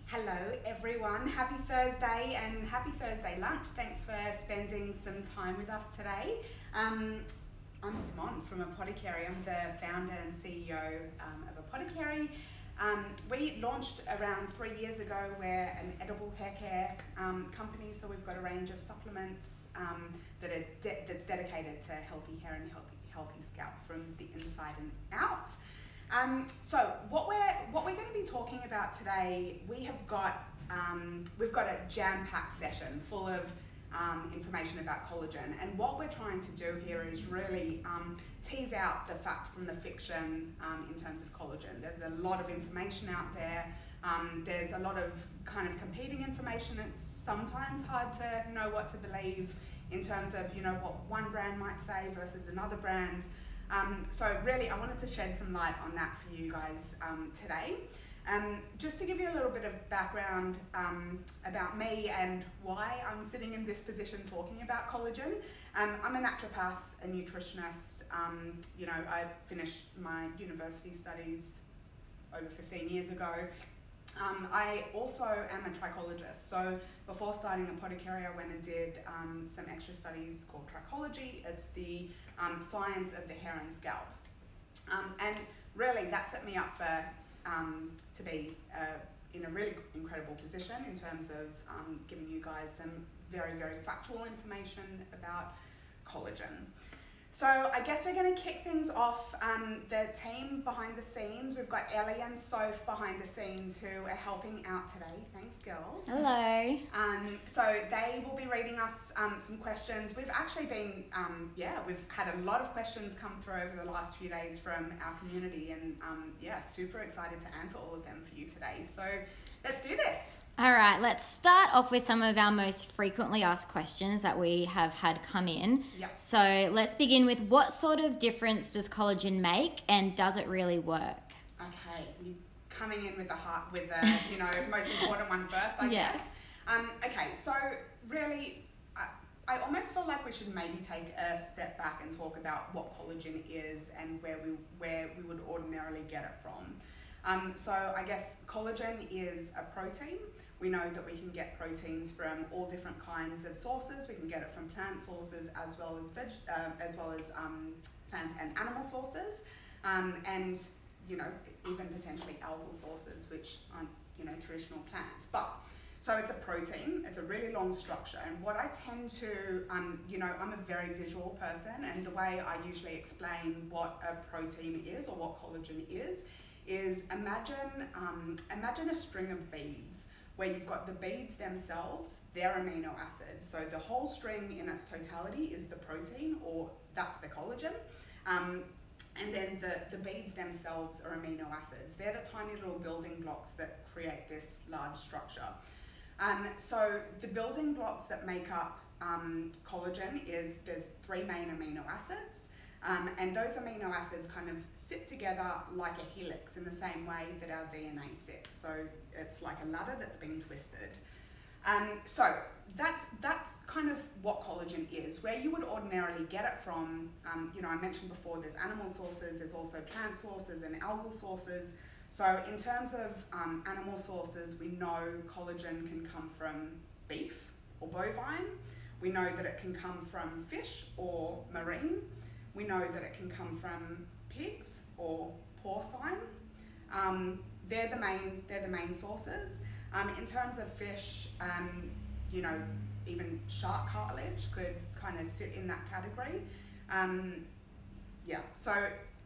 Hello everyone, happy Thursday and happy Thursday lunch. Thanks for spending some time with us today. I'm Simone from Apotecari. I'm the founder and CEO of Apotecari. We launched around 3 years ago. We're an edible hair care company, so we've got a range of supplements that's dedicated to healthy hair and healthy scalp from the inside and out. So what we're going to be talking about today, we've got a jam-packed session full of information about collagen, and what we're trying to do here is really tease out the fact from the fiction in terms of collagen. There's a lot of information out there. There's a lot of kind of competing information. It's sometimes hard to know what to believe in terms of what one brand might say versus another brand. So really I wanted to shed some light on that for you guys today. Just to give you a little bit of background about me and why I'm sitting in this position talking about collagen. I'm a naturopath, a nutritionist. I finished my university studies over 15 years ago. I also am a trichologist, so before starting Apotecari I went and did some extra studies called trichology. It's the science of the hair and scalp, and really that set me up for to be in a really incredible position in terms of giving you guys some very, very factual information about collagen. So I guess we're going to kick things off. The team behind the scenes, we've got Ellie and Soph behind the scenes who are helping out today. Thanks, girls. Hello. So they will be reading us some questions. We've actually been, we've had a lot of questions come through over the last few days from our community, and super excited to answer all of them for you today. So let's do this. All right, let's start off with some of our most frequently asked questions that we have had come in. Yep. So let's begin with, what sort of difference does collagen make, and does it really work? Okay, you're coming in with the most important one first, I guess. Okay, so really, I almost feel like we should maybe take a step back and talk about what collagen is and where we would ordinarily get it from. So I guess collagen is a protein. We know that we can get proteins from all different kinds of sources. We can get it from plant sources as well as plant and animal sources, and even potentially algal sources, which aren't traditional plants. But so it's a protein. It's a really long structure, and what I tend to I'm a very visual person, and the way I usually explain what a protein is or what collagen is imagine a string of beads where you've got the beads themselves, they're amino acids. So the whole string in its totality is the protein, or that's the collagen. And then the beads themselves are amino acids. They're the tiny little building blocks that create this large structure. So the building blocks that make up collagen there's 3 main amino acids. And those amino acids kind of sit together like a helix in the same way that our DNA sits. So it's like a ladder that's been twisted. So that's kind of what collagen is. Where you would ordinarily get it from, I mentioned before, there's animal sources, there's also plant sources and algal sources. So in terms of animal sources, we know collagen can come from beef or bovine. We know that it can come from fish or marine. We know that it can come from pigs or porcine. They're the main sources. In terms of fish, even shark cartilage could kind of sit in that category. So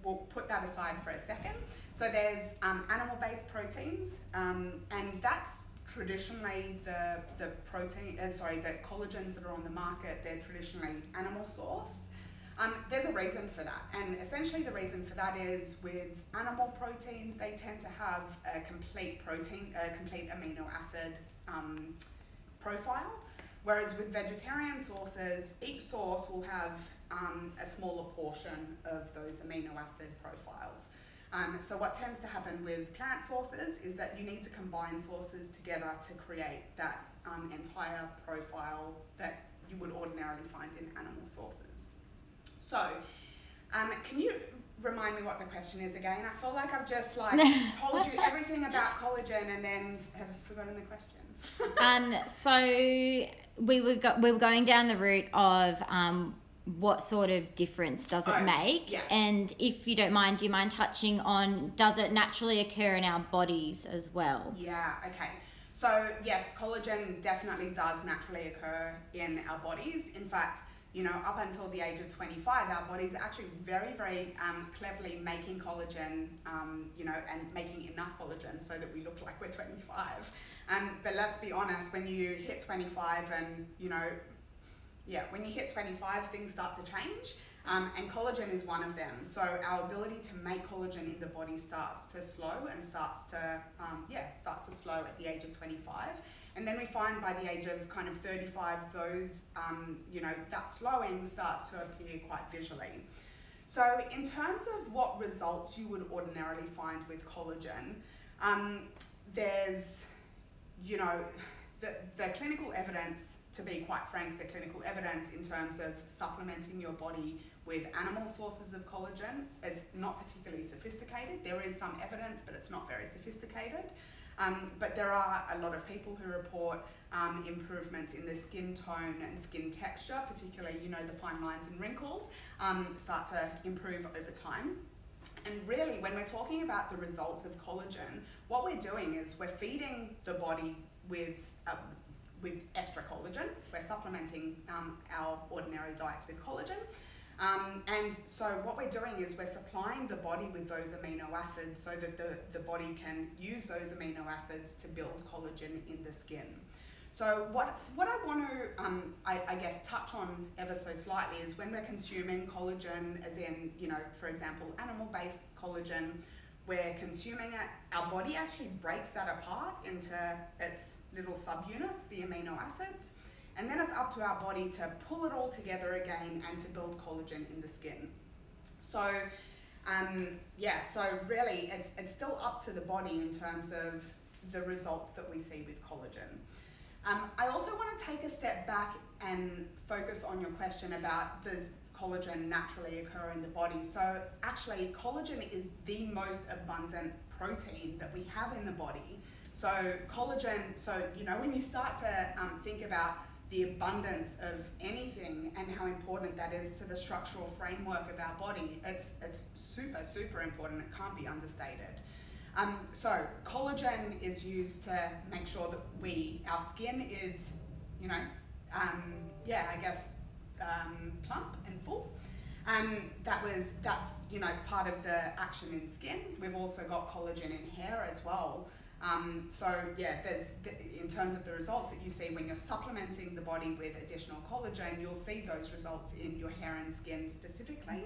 we'll put that aside for a second. So there's animal-based proteins, and that's traditionally the collagens that are on the market. They're traditionally animal sourced. There's a reason for that, and essentially the reason for that is with animal proteins, they tend to have a complete amino acid profile, whereas with vegetarian sources, each source will have a smaller portion of those amino acid profiles. So what tends to happen with plant sources is that you need to combine sources together to create that entire profile that you would ordinarily find in animal sources. So can you remind me what the question is again. I feel like I've just like told you everything about collagen and then have forgotten the question. So we were going down the route of what sort of difference does it make? Yes. And if you don't mind, do you mind touching on, does it naturally occur in our bodies as well? Yeah, okay. So yes, collagen definitely does naturally occur in our bodies. In fact, you know, up until the age of 25, our bodies are actually very, very cleverly making collagen, you know, and making enough collagen so that we look like we're 25. But let's be honest, when you hit 25 and, you know, when you hit 25, things start to change. And collagen is one of them. So our ability to make collagen in the body starts to slow and starts to slow at the age of 25. And then we find by the age of kind of 35, those, you know, that slowing starts to appear quite visually. So in terms of what results you would ordinarily find with collagen, there's, you know, the clinical evidence, to be quite frank, the clinical evidence in terms of supplementing your body with animal sources of collagen, it's not particularly sophisticated. There is some evidence, but it's not very sophisticated. But there are a lot of people who report improvements in the skin tone and skin texture, particularly, you know, the fine lines and wrinkles start to improve over time. And really, when we're talking about the results of collagen, what we're doing is we're feeding the body with extra collagen. We're supplementing our ordinary diets with collagen. And so what we're doing is we're supplying the body with those amino acids so that the body can use those amino acids to build collagen in the skin. So what I want to, I guess, touch on ever so slightly is when we're consuming collagen, as in, you know, for example, animal-based collagen, we're consuming it, our body actually breaks that apart into its little subunits, the amino acids, and then it's up to our body to pull it all together again and to build collagen in the skin. So, so really it's still up to the body in terms of the results that we see with collagen. I also want to take a step back and focus on your question about, does collagen naturally occur in the body? So actually, collagen is the most abundant protein that we have in the body. So collagen, you know, when you start to think about the abundance of anything and how important that is to the structural framework of our body, it's super, super important. It can't be understated. So collagen is used to make sure that our skin is, you know, plump and full. That's you know, part of the action in skin. We've also got collagen in hair as well. In terms of the results that you see when you're supplementing the body with additional collagen, you'll see those results in your hair and skin specifically.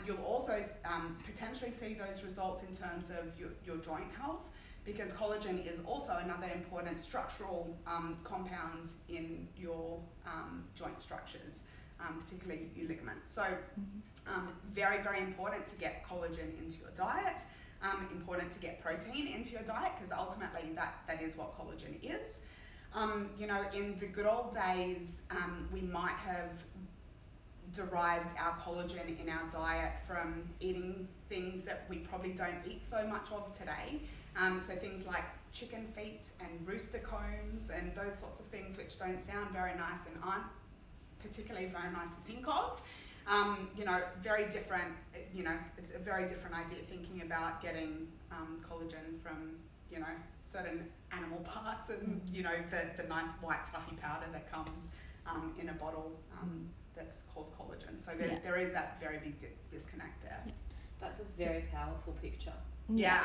You'll also potentially see those results in terms of your joint health, because collagen is also another important structural compound in your joint structures, particularly your ligaments. So very, very important to get collagen into your diet. Important to get protein into your diet, because ultimately that is what collagen is. You know, in the good old days, we might have derived our collagen in our diet from eating things that we probably don't eat so much of today. So things like chicken feet and rooster combs and those sorts of things, which don't sound very nice and aren't particularly very nice to think of. You know, very different, you know, it's a very different idea thinking about getting collagen from, you know, certain animal parts and, you know, the nice white fluffy powder that comes in a bottle that's called collagen. So there is that very big disconnect there. Yeah. That's a very powerful picture. Yeah.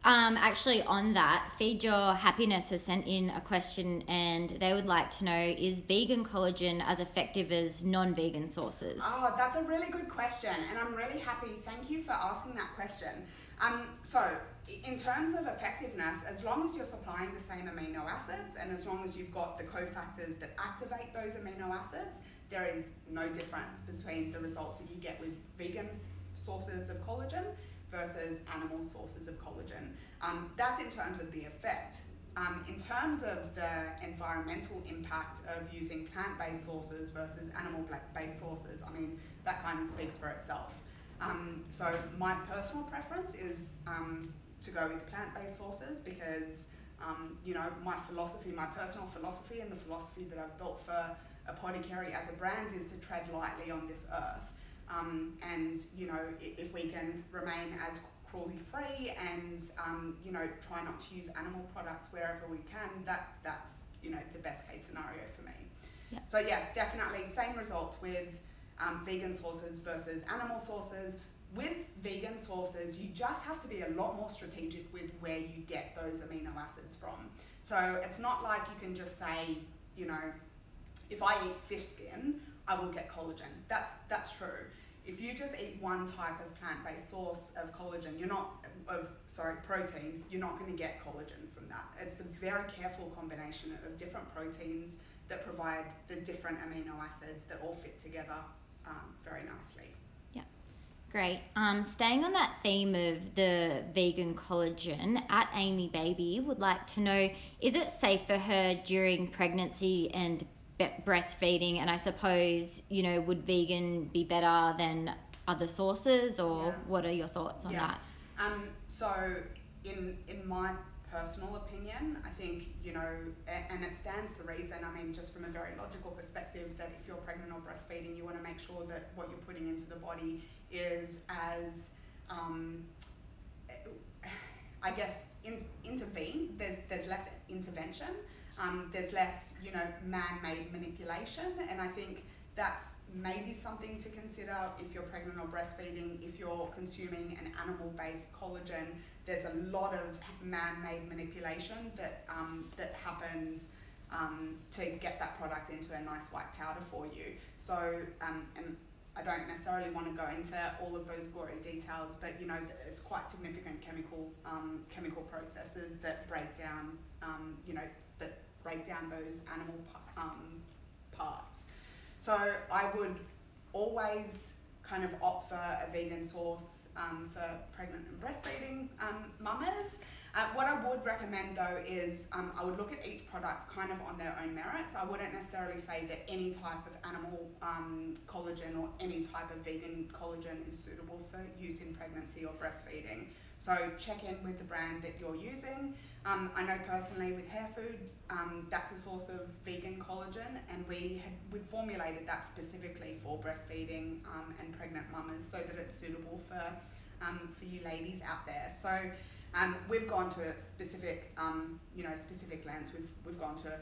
Actually, on that, Feed Your Happiness has sent in a question, and they would like to know, is vegan collagen as effective as non-vegan sources? Oh, that's a really good question, and I'm really happy. Thank you for asking that question. So, in terms of effectiveness, as long as you're supplying the same amino acids, and as long as you've got the cofactors that activate those amino acids, there is no difference between the results that you get with vegan sources of collagen versus animal sources of collagen. That's in terms of the effect. In terms of the environmental impact of using plant-based sources versus animal-based sources, I mean, that kind of speaks for itself. So my personal preference is to go with plant-based sources because, you know, my personal philosophy and the philosophy that I've built for Apotecari as a brand is to tread lightly on this earth. And, you know, if we can remain as cruelty-free and, you know, try not to use animal products wherever we can, that's, you know, the best case scenario for me. Yep. So yes, definitely same results with vegan sources versus animal sources. With vegan sources, you just have to be a lot more strategic with where you get those amino acids from. So it's not like you can just say, you know, if I eat fish skin, I will get collagen. That's true. If you just eat one type of plant-based source of collagen, protein, you're not going to get collagen from that. It's a very careful combination of different proteins that provide the different amino acids that all fit together very nicely. Yeah, great. Staying on that theme of the vegan collagen, at Amy Baby would like to know, is it safe for her during pregnancy and breastfeeding? And I suppose, you know, would vegan be better than other sources, or what are your thoughts on that? So in my personal opinion, I think, you know, and it stands to reason, I mean, just from a very logical perspective, that if you're pregnant or breastfeeding, you want to make sure that what you're putting into the body is as, I guess, intervene. There's less intervention. There's less, you know, man-made manipulation, and I think that's maybe something to consider if you're pregnant or breastfeeding. If you're consuming an animal-based collagen, there's a lot of man-made manipulation that happens to get that product into a nice white powder for you. So, and I don't necessarily want to go into all of those gory details, but you know, it's quite significant chemical processes that break down, you know, that break down those animal parts. So I would always kind of opt for a vegan source for pregnant and breastfeeding mamas. What I would recommend though is I would look at each product kind of on their own merits. I wouldn't necessarily say that any type of animal collagen or any type of vegan collagen is suitable for use in pregnancy or breastfeeding. So check in with the brand that you're using. I know personally with hair food, that's a source of vegan collagen, and we formulated that specifically for breastfeeding and pregnant mamas so that it's suitable for you ladies out there. So we've gone to specific, you know, specific lands. We've gone to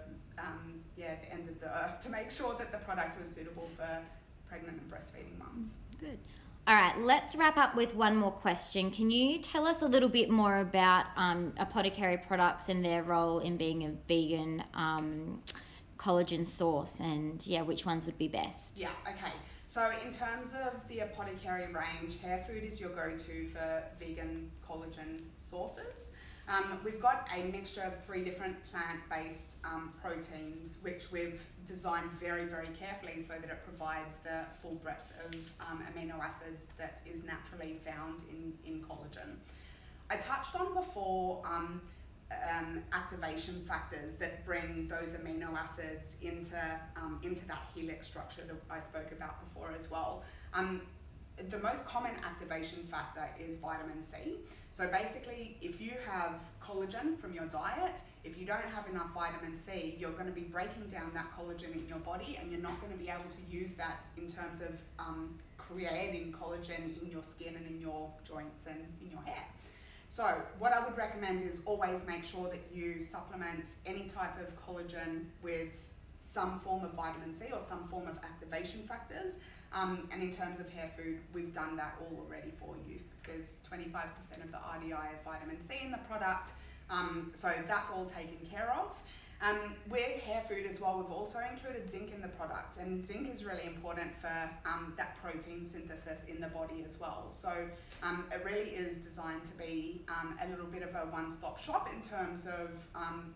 the ends of the earth to make sure that the product was suitable for pregnant and breastfeeding mums. Good. All right, let's wrap up with one more question. Can you tell us a little bit more about Apotecari Products and their role in being a vegan collagen source, and which ones would be best? Yeah, okay. So in terms of the Apotecari range, hair food is your go-to for vegan collagen sources. We've got a mixture of 3 different plant-based proteins, which we've designed very, very carefully so that it provides the full breadth of amino acids that is naturally found in collagen. I touched on before activation factors that bring those amino acids into that helix structure that I spoke about before as well. The most common activation factor is vitamin C. So basically, if you have collagen from your diet, if you don't have enough vitamin C, you're going to be breaking down that collagen in your body, and you're not going to be able to use that in terms of creating collagen in your skin and in your joints and in your hair. So what I would recommend is always make sure that you supplement any type of collagen with some form of vitamin C or some form of activation factors. And in terms of hair food, we've done that all already for you. There's 25% of the RDI of vitamin C in the product, so that's all taken care of. With hair food as well, we've also included zinc in the product, and zinc is really important for that protein synthesis in the body as well. So it really is designed to be a little bit of a one-stop shop in terms of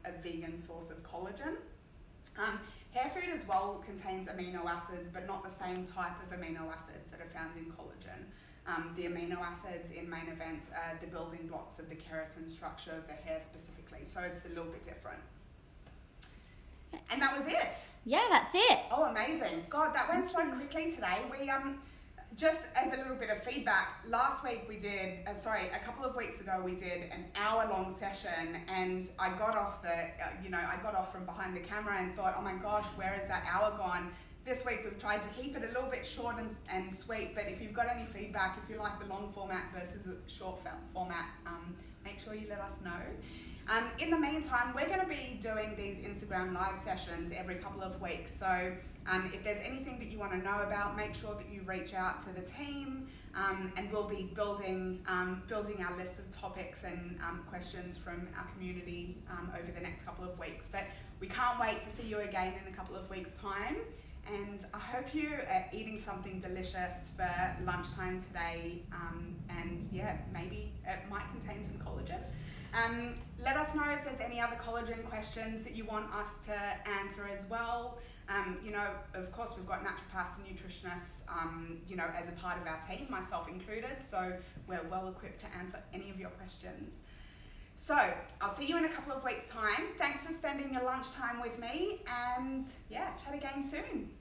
a vegan source of collagen. Hair food as well contains amino acids, but not the same type of amino acids that are found in collagen. The amino acids in Main Event are the building blocks of the keratin structure of the hair specifically, so it's a little bit different. And that was it. Yeah, that's it. Oh, amazing. God, that went so quickly today. just as a little bit of feedback, last week we did, a couple of weeks ago we did an hour-long session, and I got off I got off from behind the camera and thought, oh my gosh, where is that hour gone? This week we've tried to keep it a little bit short and sweet, but if you've got any feedback, if you like the long format versus the short format, make sure you let us know. In the meantime, we're going to be doing these Instagram live sessions every couple of weeks, so if there's anything that you want to know about, make sure that you reach out to the team, and we'll be building our list of topics and questions from our community over the next couple of weeks. But we can't wait to see you again in a couple of weeks' time. And I hope you are eating something delicious for lunchtime today, and yeah, maybe it might contain some collagen. Let us know if there's any other collagen questions that you want us to answer as well. Of course, we've got naturopaths and nutritionists, as a part of our team, myself included, so we're well equipped to answer any of your questions. So I'll see you in a couple of weeks' time. Thanks for spending your lunchtime with me, and yeah, chat again soon.